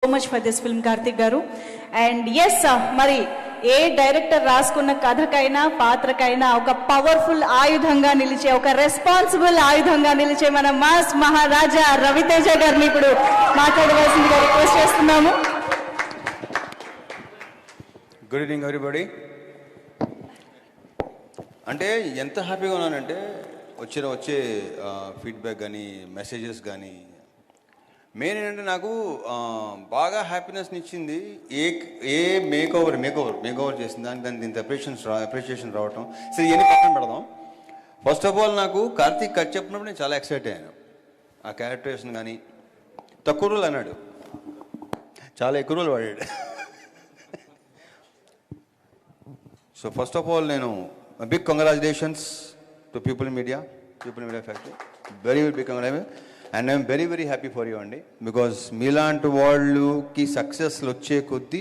So much for this film Karthik గారు. And yes మరి ఏ director రాసుకున్న కథకైనా పాత్రకైనా ఒక పవర్ఫుల్ ఆయుధంగా నిలిచే, ఒక రెస్పాన్సిబుల్ ఆయుధంగా నిలిచే మన మాస్ మహారాజా రవితేజ గారిని ఇప్పుడు మాట్లాడవలసిందిగా రిక్వెస్ట్ చేస్తున్నాము. Good evening everybody. అంటే ఎంత హ్యాపీగా ఉన్నానంటే వచ్చే ఫీడ్బ్యాక్ కానీ మెసేజెస్ కానీ మెయిన్ ఏంటంటే నాకు బాగా హ్యాపీనెస్ని ఇచ్చింది ఏ మేకోవర్ చేసింది దానికి దీంతో అప్రిషియేషన్ రావటం. సరే ఇవన్నీ పక్కన పెడదాం. ఫస్ట్ ఆఫ్ ఆల్ నాకు కార్తీక్ కథ చెప్పినప్పుడు నేను చాలా ఎక్సైట్ అయ్యాను. ఆ క్యారెక్టరేషన్ కానీ తక్కువ రోజులు అన్నాడు, చాలా ఎక్కువ రోజులు వాడాడు. సో ఫస్ట్ ఆఫ్ ఆల్ నేను big congratulations to people media factory, very big congratulation. And I'm very very happy for you అండి, బికాజ్ మీలాంటి వాళ్ళకి సక్సెస్లు వచ్చే కొద్దీ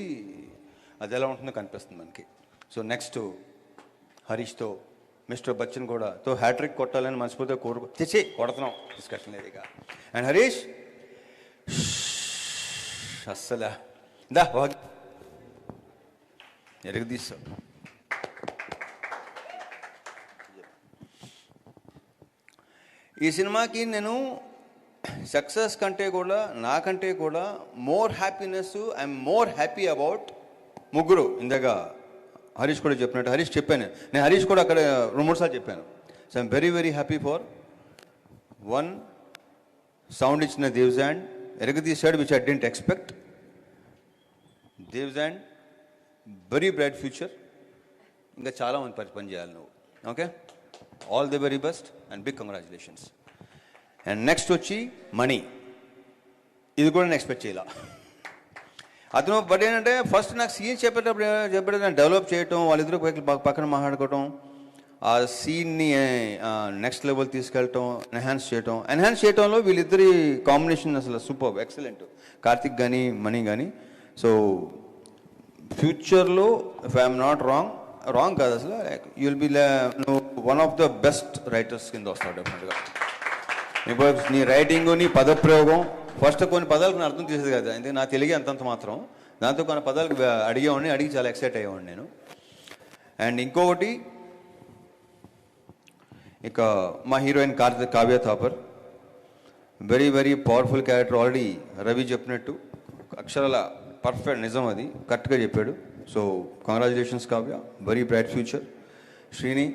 అది ఎలా ఉంటుందో కనిపిస్తుంది మనకి. సో నెక్స్ట్ హరీష్తో, మిస్టర్ బచ్చన్ కూడా హ్యాట్రిక్ కొట్టాలని మనస్ఫూర్తిగా కొడుతున్నాం, డిస్కషన్ లేదు ఇక. అండ్ హరీష్ అస్సలు ఎరగదీస్తావు. ఈ సినిమాకి నేను సక్సెస్ కంటే కూడా నాకంటే కూడా more happiness, I'm more happy about ముగ్గురు. ఇందాక హరీష్ కూడా చెప్పినట్టు హరీష్ చెప్పాను నేను, హరీష్ కూడా అక్కడ 2-3 సార్లు చెప్పాను. So I'm very very happy for one, sound ఇచ్చిన దేవ్జాండ్ ఎరగదీశాడు, విచ్ ఐ డెంట్ ఎక్స్పెక్ట్. దేవ్జాండ్ వెరీ బ్రైట్ ఫ్యూచర్, ఇంకా చాలా మంది పని చేయాలి నువ్వు. Okay, all the very best and big congratulations. And next వచ్చి మణి, ఇది కూడా నేను ఎక్స్పెక్ట్ చేయాల అతను. బట్ ఏంటంటే ఫస్ట్ నాకు సీన్ చెప్పేటప్పుడు డెవలప్ చేయటం, వాళ్ళిద్దరూ పక్కన మాట్లాడుకోవటం, ఆ సీన్ని నెక్స్ట్ లెవెల్ తీసుకెళ్ళటం, ఎన్హాన్స్ చేయటంలో వీళ్ళిద్దరి కాంబినేషన్ అసలు సూపర్, ఎక్సలెంట్. కార్తిక్ కానీ మణి కానీ. సో ఫ్యూచర్లో ఇఫ్ ఐఎమ్ నాట్ రాంగ్ కాదు అసలు, you will be one of the best writers కింద వస్తాడు డెఫినెట్గా. నీ రైటింగు, నీ పదప్రయోగం, ఫస్ట్ కొన్ని పదాలకు నేను అర్థం చేసేది కదా, ఎందుకంటే నా తెలుగు అంతంత మాత్రం, దాంతో కొన్ని పదాలకు అడిగి చాలా ఎక్సైట్ అయ్యేవాడిని నేను. అండ్ ఇంకొకటి, ఇక మా heroine Kavya Thapar, very very powerful character. Already Ravi చెప్పినట్టు అక్షరాల పర్ఫెక్ట్, నిజం, అది కరెక్ట్గా చెప్పాడు. So congratulations Kavya, very bright future. Srini,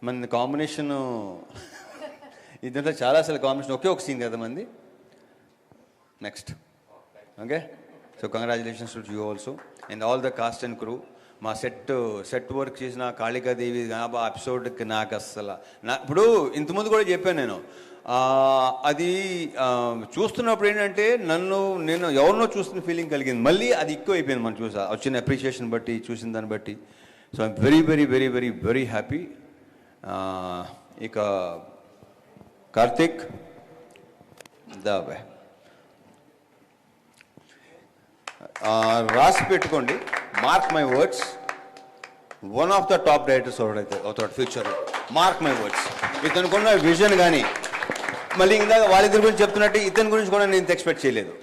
మన కాంబినేషన్ ఇదంతా చాలా అసలు కాంబినేషన్, ఒకే ఒక సీన్ కదా మంది. Next okay, so congratulations to you also and all the cost and crew. మా సెట్ వర్క్ చేసిన కాళికాదేవి ఎపిసోడ్కి నాకు అస్సలు ఇప్పుడు ఇంతకుముందు కూడా చెప్పాను నేను, అది చూస్తున్నప్పుడు ఏంటంటే నేను ఎవరినో చూస్తున్న ఫీలింగ్ కలిగింది, మళ్ళీ అది ఎక్కువ అయిపోయింది మనం వచ్చిన అప్రిషియేషన్ బట్టి, చూసిన దాన్ని బట్టి. So I'm very very very very very happy. ఇక కార్తిక్, రాసి పెట్టుకోండి, mark my words, one of the top directors అవుతాడు ఫ్యూచర్లో, మార్క్ మై వర్డ్స్. ఇతనుకున్న విజన్ కానీ, మళ్ళీ ఇందాక వాళ్ళిద్దరి గురించి చెప్తున్నట్టు ఇతని గురించి కూడా నేను ఇంత ఎక్స్పెక్ట్ చేయలేదు.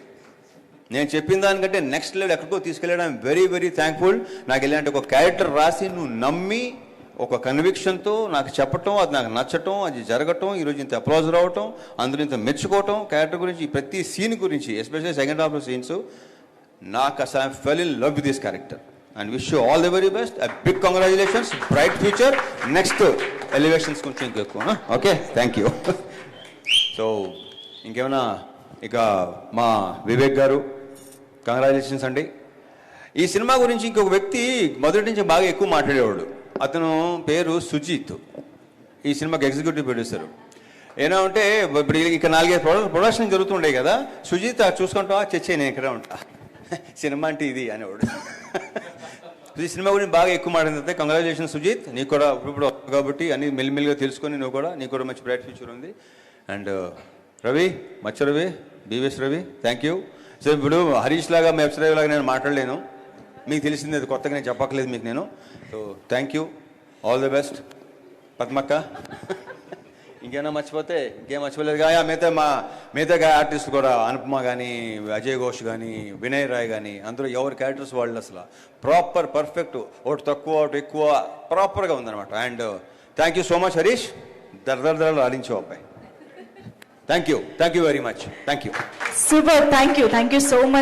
నేను చెప్పిన దానికంటే నెక్స్ట్ లెవెల్ ఎక్కడికో తీసుకెళ్ళడం వెరీ వెరీ థ్యాంక్ఫుల్. నాకు ఇలాంటి ఒక క్యారెక్టర్ రాసి నువ్వు నమ్మి ఒక కన్విక్షన్తో నాకు చెప్పటం, అది నాకు నచ్చటం, అది జరగటం, ఈరోజు ఇంత అప్లాజ్ రావటం, అందులో ఇంత మెచ్చుకోవటం, క్యారెక్టర్ గురించి, ప్రతి సీన్ గురించి, ఎస్పెషల్లీ సెకండ్ హాఫ్ సీన్స్, నాకు అసలు I fell in love with this character and wish you all the very best. Big congratulations, bright future, next elevations కొంచెం ఇంకెక్కువ. Okay, thank you. సో ఇంకేమైనా, ఇక మా వివేక్ గారు, కంగ్రాచులేషన్స్ అండి. ఈ సినిమా గురించి ఇంకొక వ్యక్తి మొదటి నుంచి బాగా ఎక్కువ మాట్లాడేవాడు, అతను పేరు సుజిత్, ఈ సినిమాకి ఎగ్జిక్యూటివ్ ప్రొడ్యూసర్. ఏమంటే ఇప్పుడు ఇక 4-5 ప్రొడక్షన్ జరుగుతుండే కదా, సుజిత్ చూసుకుంటా చచ్చే నేను ఇక్కడ ఉంటా, సినిమా అంటే ఇది అనేవాడు. ఈ సినిమా గురించి బాగా ఎక్కువ మాట్లాడితే కంగ్రాచులేషన్స్ సుజిత్, నీకు కూడా ఇప్పుడు కాబట్టి అన్ని మెల్లిమెల్లిగా తెలుసుకొని నీకు కూడా మంచి బ్రైట్ ఫ్యూచర్ ఉంది. అండ్ రవి, మచ్చ Ravi, BVS Ravi, thank you. So ఇప్పుడు హరీష్ లాగా, మెప్సరావు లాగా నేను మాట్లాడలేను, మీకు తెలిసింది అది కొత్తగా నేను చెప్పక్కలేదు మీకు నేను. So thank you, all the best. పద్మక్క ఇంకేమైనా మర్చిపోతే ఇంకేం మర్చిపోలేదు. మిగతా ఆర్టిస్ట్ కూడా అనుపమ కానీ, అజయ్ ఘోష్ కానీ, వినయ్ రాయ్ కానీ, అందరూ ఎవరి క్యారెక్టర్స్ వాళ్ళు అసలు ప్రాపర్ పర్ఫెక్ట్, ఒకటి తక్కువ ఒకటి ఎక్కువ ప్రాపర్గా ఉందన్నమాట. And thank you so much Harish, దరదరదరలు ఆడించావు అబ్బాయి. Thank you very much. Thank you. Super, thank you so much.